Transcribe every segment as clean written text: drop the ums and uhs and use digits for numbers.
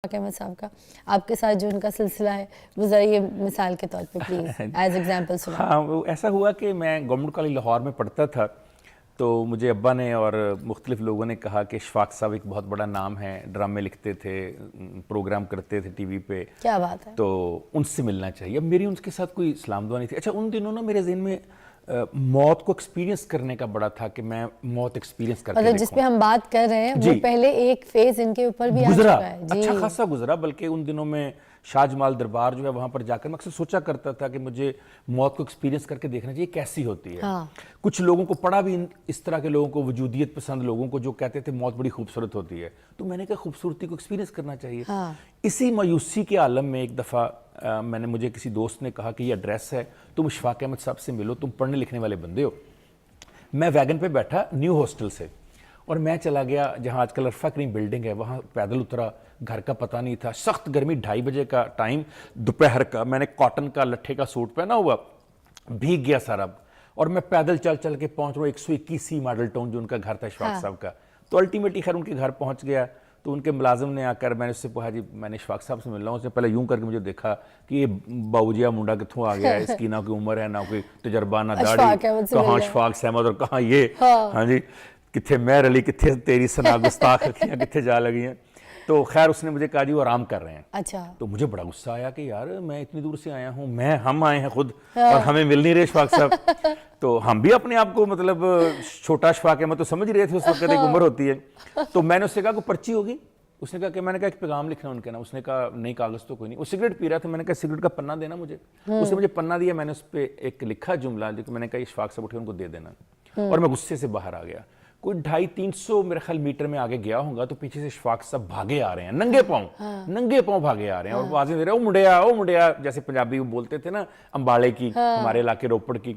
احمد صاحب کا آپ کے ساتھ جو ان کا سلسلہ ہے وہ ذرا یہ مثال کے طور پہ پلیز ایز ایگزامپل سنا. ہاں وہ ایسا ہوا کہ میں گورنمنٹ کالج لاہور میں پڑھتا تھا تو مجھے ابا نے اور مختلف لوگوں نے کہا کہ اشفاق صاحب ایک بہت بڑا نام ہے, ڈرامے لکھتے تھے, پروگرام کرتے تھے ٹی وی پہ, کیا بات ہے, تو ان سے ملنا چاہیے. اب میری ان کے ساتھ کوئی اسلام دعا نہیں تھی. اچھا ان دنوں نا میرے ذہن میں موت کو ایکسپیرینس کرنے کا بڑا تھا کہ میں موت ایکسپیرینس کر کے دیکھوں. جس پہ ہم بات کر رہے ہیں وہ پہلے ایک فیز ان کے اوپر بھی گزرا, آ چکا ہے. اچھا خاصا گزرا. بلکہ ان دنوں میں شاہ جمال دربار جو ہے وہاں پر جا کر میں اکثر سوچا کرتا تھا کہ مجھے موت کو ایکسپیرینس کر کے دیکھنا چاہیے کیسی ہوتی ہے. کچھ لوگوں کو پڑھا بھی اس طرح کے لوگوں کو, وجودیت پسند لوگوں کو, جو کہتے تھے موت بڑی خوبصورت ہوتی ہے, تو میں نے کہا خوبصورتی کو ایکسپیرینس کرنا چاہیے. اسی مایوسی کے عالم میں ایک دفعہ مجھے کسی دوست نے کہا کہ یہ ایڈریس ہے, تم اشفاق احمد صاحب سے ملو, تم پڑھنے لکھنے والے بندے ہو. میں ویگن پہ بیٹھا نیو ہاسٹل سے اور میں چلا گیا جہاں آج کل عرفہ کریم بلڈنگ ہے, وہاں پیدل اترا. گھر کا پتہ نہیں تھا, سخت گرمی, 2:30 بجے کا ٹائم دوپہر کا. میں نے کاٹن کا لٹھے کا سوٹ پہنا ہوا, بھیگ گیا سارا, اور میں پیدل چل چل کے پہنچ رہا ہوں 121 ماڈل ٹاؤن جو ان کا گھر تھا اشفاق صاحب کا. تو الٹیمیٹلی خیر ان کے گھر پہنچ گیا. تو ان کے ملازم نے آ کر, میں نے اس سے کہا جی میں نے اشفاق صاحب سے مل رہا ہوں. اس نے پہلے یوں کر کے مجھے دیکھا کہ یہ باؤجیا منڈا کتوں آ گیا ہے, اس کی نہ کوئی عمر ہے نہ کوئی تجربہ نہ داڑھی, کہاں اشفاق احمد اور کہاں یہ, ہاں جی کتھے مہر علی, کتھے تیری سنا گستاخ اکھیاں کتھے جا لگی ہیں. تو خیر اس نے مجھے کہا جی وہ آرام کر رہے ہیں. اچھا. تو مجھے بڑا غصہ آیا کہ یار میں اتنی دور سے آیا ہوں, ہم آئے ہیں خود اور ہمیں مل نہیں رہے اشفاق صاحب. تو ہم بھی اپنے آپ کو مطلب چھوٹا اشفاق احمد تو سمجھ رہے تھے, اس وقت ایک عمر ہوتی ہے. تو میں نے اس سے کہا کہ پرچی ہوگی. اس نے کہا کہ میں نے کہا ایک پیغام لکھنا ان کے نام. اس نے کہا نہیں کاغذ تو کوئی نہیں. وہ سگریٹ پی رہا تھا, میں نے کہا سگریٹ کا پنہ دینا مجھے. اس نے مجھے پنہ دیا, میں نے اس پہ ایک لکھا جملہ جو کہ میں نے کہا اشفاق صاحب اٹھے ان کو دے دینا, اور میں غصے سے باہر آ گیا. کوئی 250-300 میرے خیال میٹر میں آگے گیا ہوں گا تو پیچھے سے اشفاق صاحب بھاگے آ رہے ہیں, ننگے پاؤں بھاگے آ رہے ہیں, اور آوازیں دے رہے ہیں او منڈیا, جیسے پنجابی بولتے تھے نا امبالے کی, ہمارے علاقے روپڑ کی.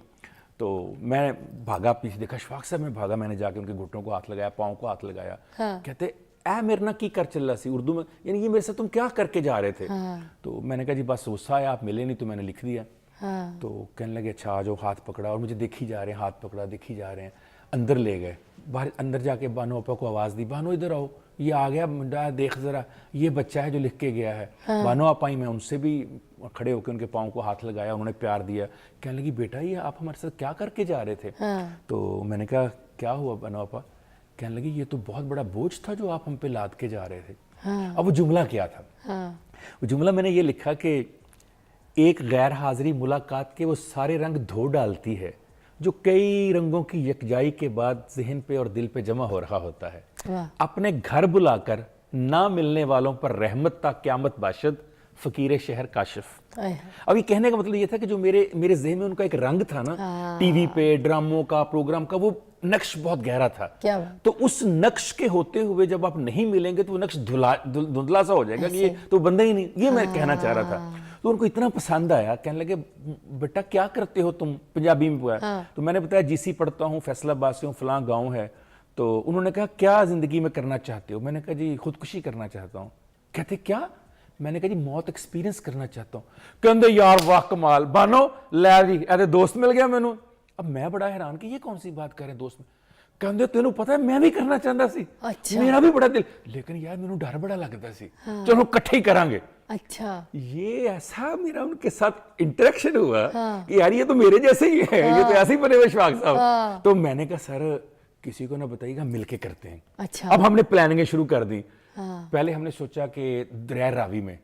تو میں بھاگا, پیچھے دیکھا اشفاق صاحب, میں بھاگا, میں نے جا کے ان کے گھٹنوں کو ہاتھ لگایا, پاؤں کو ہاتھ لگایا. کہتے اے میرے نہ کی کر چل رہا سی, اردو میں, یعنی یہ میرے سے تم کیا کر کے جا رہے تھے. تو میں نے کہا جی بس غصہ آیا, آپ ملے نہیں تو میں نے لکھ دیا. تو کہنے لگے اچھا آ جاؤ, ہاتھ پکڑا, اور مجھے دیکھی جا رہے ہیں, ہاتھ پکڑا دیکھی جا رہے ہیں. اندر لے گئے, باہر اندر جا کے بانو آپا کو آواز دی, بانو ادھر آؤ, یہ آ گیا منڈا, دیکھ ذرا یہ بچہ ہے جو لکھ کے گیا ہے. بانو آپا ہی, میں ان سے بھی کھڑے ہو کے ان کے پاؤں کو ہاتھ لگایا, انہوں نے پیار دیا. کہنے لگی بیٹا یہ آپ ہمارے ساتھ کیا کر کے جا رہے تھے. تو میں نے کہا کیا ہوا بانو آپا. کہنے لگی یہ تو بہت بڑا بوجھ تھا جو آپ ہم پہ لاد کے جا رہے تھے. اب وہ جملہ کیا تھا, وہ جملہ میں نے یہ لکھا کہ ایک غیر حاضری ملاقات کے وہ سارے رنگ دھو ڈالتی ہے جو کئی رنگوں کی یکجائی کے بعد ذہن پہ اور دل پہ جمع ہو رہا ہوتا ہے. اپنے گھر بلا کر نہ ملنے والوں پر رحمت تا قیامت باشد, فقیر شہر کاشف. اب یہ کہنے کا مطلب یہ تھا کہ جو میرے ذہن میں ان کا ایک رنگ تھا نا, ٹی وی پہ ڈراموں کا پروگرام کا, وہ نقش بہت گہرا تھا. تو اس نقش کے ہوتے ہوئے جب آپ نہیں ملیں گے تو وہ نقش دھندلا سا ہو جائے گا کہ یہ تو بندہ ہی نہیں, یہ میں کہنا چاہ رہا تھا. تو ان کو اتنا پسند آیا, کہنے لگے بیٹا کیا کرتے ہو تم, پنجابی میں پوچھا. تو میں نے بتایا جی سی پڑھتا ہوں, فیصل آباد سے ہوں, فلاں گاؤں ہے. تو انہوں نے کہا کیا زندگی میں کرنا چاہتے ہو. میں نے کہا جی خودکشی کرنا چاہتا ہوں. کہتے کیا. میں نے کہا جی موت ایکسپیرینس کرنا چاہتا ہوں. کہندے یار واہ کمال, بانو لے جی ایسے دوست مل گیا مینوں. اب میں بڑا حیران کہ یہ کون سی بات کر رہے ہیں دوست میں. کہندے تینوں پتہ ہے میں بھی کرنا چاہتا سی, میرا بھی بڑا دل, لیکن یار مینوں ڈر بڑا لگتا سی, چلو کٹھے ہی کریں گے. اچھا, یہ ایسا میرا ان کے ساتھ انٹریکشن ہوا کہ یار یہ تو میرے جیسے ہی ہے, یہ تو ایسے ہی بنے ہوئے اشفاق صاحب. تو میں نے کہا سر کسی کو نہ بتائیے گا, مل کے کرتے ہیں. اب ہم نے پلاننگیں شروع کر دی. پہلے ہم نے سوچا کہ دریا راوی میں,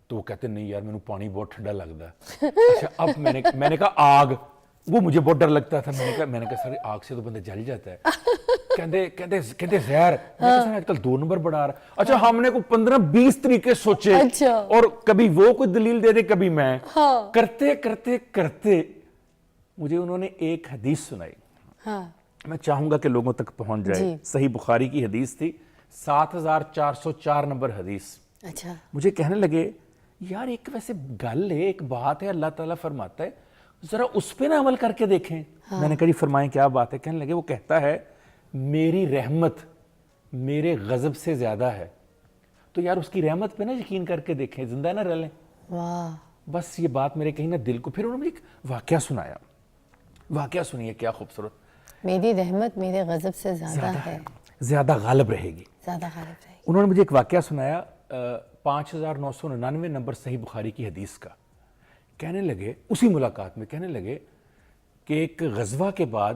تو وہ کہتے نہیں یار مینوں پانی بہت ٹھنڈا لگتا ہے. اچھا اب میں نے کہا آگ, وہ مجھے بہت ڈر لگتا تھا. میں نے کہا سر آگ سے تو بندہ جل جاتا ہے. کہتے زہر, آج کل 2 نمبر بڑھا رہا. اچھا ہم نے کوئی 15-20 طریقے سوچے, اور کبھی وہ کوئی دلیل دے دے, کبھی میں. کرتے کرتے کرتے مجھے انہوں نے ایک حدیث سنائی, میں چاہوں گا کہ لوگوں تک پہنچ جائے. صحیح بخاری کی حدیث تھی, 7404 نمبر حدیث. مجھے کہنے لگے یار ایک ویسے گل ہے, ایک بات ہے, اللہ تعالیٰ فرماتا ہے ذرا اس پہ نہ عمل کر کے دیکھیں. میں نے کہا جی فرمائیں کیا بات ہے. کہنے لگے وہ کہتا ہے میری رحمت میرے غضب سے زیادہ ہے, تو یار اس کی رحمت پہ نا یقین کر کے دیکھیں, زندہ نہ رہ لیں. بس یہ بات میرے کہیں نہ دل کو. پھر انہوں نے ایک واقعہ سنایا, واقعہ سنیے کیا خوبصورت. میری رحمت میرے غضب سے زیادہ ہے, زیادہ غالب رہے گی. زیادہ غالب رہے گی. انہوں نے مجھے ایک واقعہ سنایا, 5999 نمبر صحیح بخاری کی حدیث کا. کہنے لگے اسی ملاقات میں، کہنے لگے کہ ایک غزوہ کے بعد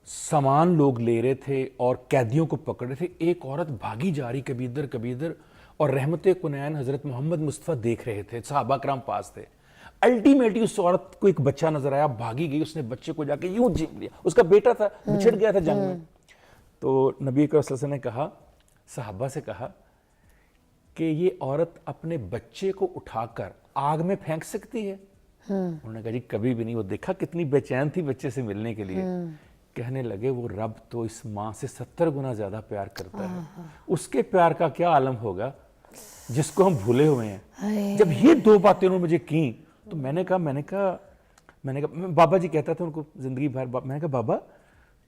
سامان لوگ لے رہے تھے اور قیدیوں کو پکڑ رہے تھے، ایک عورت بھاگی جا رہی کبھی ادھر اور رحمت کنین حضرت محمد مصطفیٰ دیکھ رہے تھے، صحابہ کرام پاس تھے. الٹیمیٹلی اس عورت کو ایک بچہ نظر آیا، بھاگی گئی، اس نے بچے کو جا کے یوں جھیم لیا، اس کا بیٹا تھا، بچھڑ گیا تھا جنگ میں. تو نبی کریم صلی اللہ علیہ وسلم نے کہا، صحابہ سے کہا کہ یہ عورت اپنے بچے کو اٹھا کر آگ میں پھینک سکتی ہے؟ انہوں نے کہا جی کبھی بھی نہیں. وہ دیکھا کتنی بے چین تھی بچے سے ملنے کے لیے. کہنے لگے وہ رب تو اس ماں سے 70 گنا زیادہ پیار کرتا ہے، اس کے پیار کا کیا عالم ہوگا جس کو ہم بھولے ہوئے ہیں. جب یہ دو باتیں انہوں نے مجھے کی تو میں نے کہا بابا جی کہتا تھا ان کو زندگی بھر، میں نے کہا بابا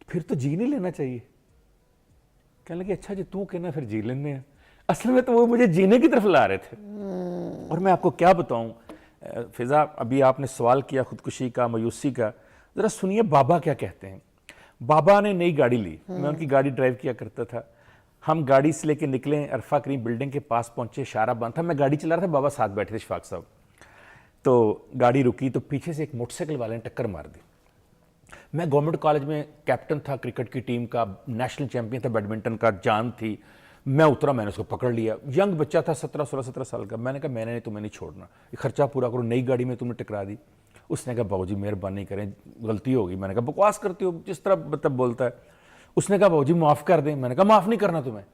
پھر تو جی نہیں لینا چاہیے. کہنے لگے اچھا جی تو کہنا پھر جی لینے ہیں. اصل میں تو وہ مجھے جینے کی طرف لا رہے تھے. اور میں آپ کو کیا بتاؤں فضا، ابھی آپ نے سوال کیا خودکشی کا، مایوسی کا، ذرا سنیے بابا کیا کہتے ہیں. بابا نے نئی گاڑی لی، میں ان کی گاڑی ڈرائیو کیا کرتا تھا. ہم گاڑی سے لے کے نکلے، عرفہ کریم بلڈنگ کے پاس پہنچے، اشارہ بند تھا، میں گاڑی چلا رہا تھا، بابا ساتھ بیٹھے تھے اشفاق صاحب. تو گاڑی رکی تو پیچھے سے ایک موٹر سائیکل والے نے ٹکر مار دی. میں گورنمنٹ کالج میں کیپٹن تھا کرکٹ کی ٹیم کا، نیشنل چیمپئن تھا بیڈمنٹن کا، جان تھی. میں اترا، میں نے اس کو پکڑ لیا، ینگ بچہ تھا 17 سال کا. میں نے کہا میں نے تمہیں نہیں چھوڑنا، یہ خرچہ پورا کرو، نئی گاڑی میں تم نے ٹکرا دی. اس نے کہا باؤ جی مہربانی کریں، غلطی ہوگی. میں نے کہا بکواس کرتے ہو، جس طرح مطلب بولتا ہے. اس نے کہا باؤ جی معاف کر دیں. میں نے کہا معاف نہیں کرنا تمہیں.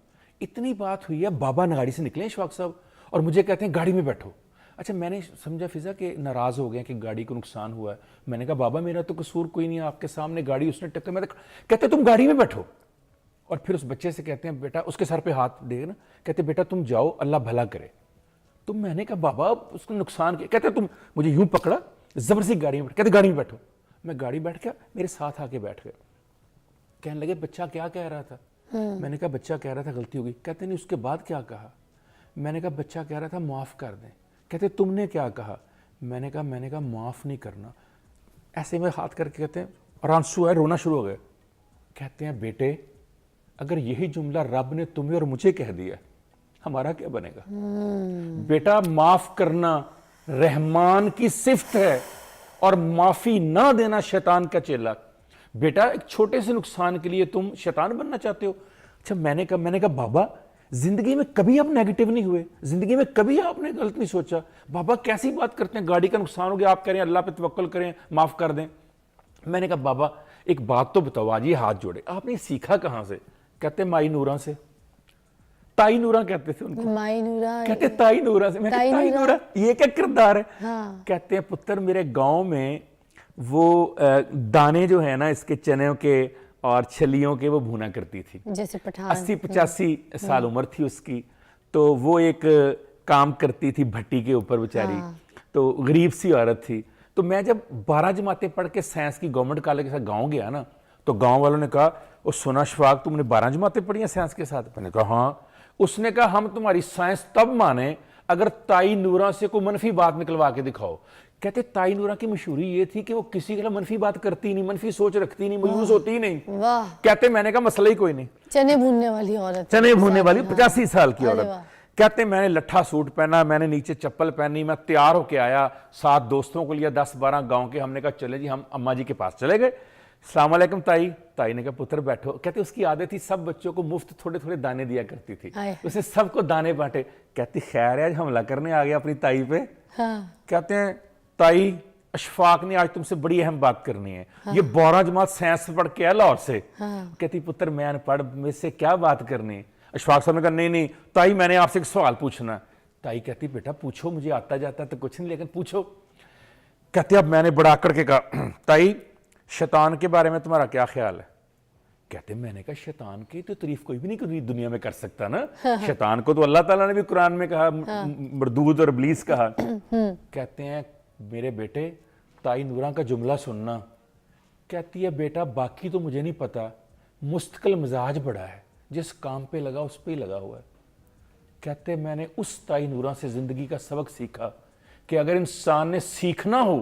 اتنی بات ہوئی ہے، بابا گاڑی سے نکلے اشفاق صاحب اور مجھے کہتے ہیں گاڑی میں بیٹھو. اچھا میں نے سمجھا فضا کہ ناراض ہو گئے کہ گاڑی کو نقصان ہوا ہے. میں نے کہا بابا میرا تو قصور کوئی نہیں ہے، آپ کے سامنے گاڑی اس نے ٹکر. میں کہتے تم گاڑی میں بیٹھو. اور پھر اس بچے سے کہتے ہیں بیٹا، اس کے سر پہ ہاتھ دے نا، کہتے بیٹا تم جاؤ، اللہ بھلا کرے. تو میں نے کہا بابا اس کو نقصان کیا؟ کہتے تم مجھے یوں پکڑا زبردستی گاڑی میں بیٹھ. کہتے گاڑی میں بیٹھو. میں گاڑی بیٹھ گیا، میرے ساتھ آ کے بیٹھ گئے. کہنے لگے بچہ کیا کہہ رہا تھا؟ میں نے کہا بچہ کہہ رہا تھا غلطی ہو گئی. کہتے نہیں اس کے بعد کیا کہا؟ میں نے کہا بچہ کہہ رہا تھا معاف کر دیں. کہتے تم نے کیا کہا؟ میں نے کہا معاف نہیں کرنا. ایسے میں ہاتھ کر کے کہتے ہیں، اور آنسو ہے، رونا شروع ہو گئے. کہتے ہیں بیٹے اگر یہی جملہ رب نے تمہیں اور مجھے کہہ دیا ہمارا کیا بنے گا؟ بیٹا معاف کرنا رحمان کی صفت ہے اور معافی نہ دینا شیطان کا چیلا. بیٹا ایک چھوٹے سے نقصان کے لیے تم شیطان بننا چاہتے ہو؟ اچھا میں نے کہا بابا زندگی میں کبھی آپ نیگیٹو نہیں ہوئے، زندگی میں کبھی آپ نے غلط نہیں سوچا. بابا کیسی بات کرتے ہیں، گاڑی کا نقصان ہو گیا، آپ کہہ رہے ہیں اللہ پہ توکل کریں، معاف کر دیں. میں نے کہا بابا ایک بات تو بتاؤ، آج یہ ہاتھ جوڑے، آپ نے سیکھا کہاں سے؟ کہتے مائی نورا سے. تائی نورا کہتے تھے ان کو، مائی نورا کہتے تائی نورا سے. میں کہا تائی نورا یہ کیا کردار ہے؟ کہتے ہیں پتر میرے گاؤں میں وہ دانے جو ہیں نا اس کے چنوں کے اور چھلیوں کے وہ بھونا کرتی تھی. جیسے پٹھان 80-85 سال عمر تھی اس کی. تو وہ ایک کام کرتی تھی بھٹی کے اوپر بیچاری. تو غریب سی عورت تھی. تو میں جب 12 جماعتیں پڑھ کے سائنس کی گورنمنٹ کالج کے ساتھ گاؤں گیا نا، تو گاؤں والوں نے کہا وہ سنا شفاق تم نے 12 جماعتیں پڑھی ہیں سائنس کے ساتھ؟ میں نے کہا ہاں. اس نے کہا ہم تمہاری سائنس تب مانیں اگر تائی نورا سے کوئی منفی بات نکلوا کے دکھاؤ. کہتے تائی نورا کی مشہوری یہ تھی کہ وہ کسی کے لیے منفی بات کرتی نہیں، منفی سوچ رکھتی نہیں، مایوس ہوتی نہیں. کہتے میں نے کہا مسئلہ ہی کوئی نہیں. چنے بھوننے والی عورت، چنے بھوننے والی 85 سال کی عورت. کہتے میں نے لٹھا سوٹ پہنا، میں نے نیچے چپل پہنی، میں تیار ہو کے آیا، 7 دوستوں کو لیا، 10-12 گاؤں کے. ہم نے کہا چلے جی ہم اماں جی کے پاس چلے گئے. السلام علیکم تائی. تائی نے کہا پتر بیٹھو. کہتے اس کی عادت تھی سب بچوں کو مفت تھوڑے تھوڑے دانے دیا کرتی تھی، اس نے سب کو دانے بانٹے. کہتی خیر ہے آج حملہ کرنے آ گیا اپنی تائی پہ. کہتے ہیں تائی اشفاق نے آج تم سے بڑی اہم بات کرنی ہے. یہ 12 جماعت سائنس پڑھ کے ہے لاہور سے. کہتی پتر میں ان پڑھ، مجھ سے کیا بات کرنی ہے؟ اشفاق صاحب نے کہا نہیں تائی میں نے آپ سے ایک سوال پوچھنا. تائی کہتی بیٹا پوچھو، مجھے آتا جاتا تو کچھ نہیں لیکن پوچھو. کہتے اب میں نے بڑا کر کے کہا تائی شیطان کے بارے میں تمہارا کیا خیال ہے؟ کہتے ہیں میں نے کہا شیطان کی تو تعریف کوئی بھی نہیں کوئی دنیا میں کر سکتا نا. شیطان کو تو اللہ تعالیٰ نے بھی قرآن میں کہا، مردود اور ابلیس کہا. کہتے ہیں میرے بیٹے تائی نورا کا جملہ سننا. کہتی ہے بیٹا باقی تو مجھے نہیں پتا، مستقل مزاج بڑا ہے، جس کام پہ لگا اس پہ ہی لگا ہوا ہے. کہتے میں نے اس تائی نورا سے زندگی کا سبق سیکھا کہ اگر انسان نے سیکھنا ہو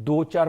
2, 4,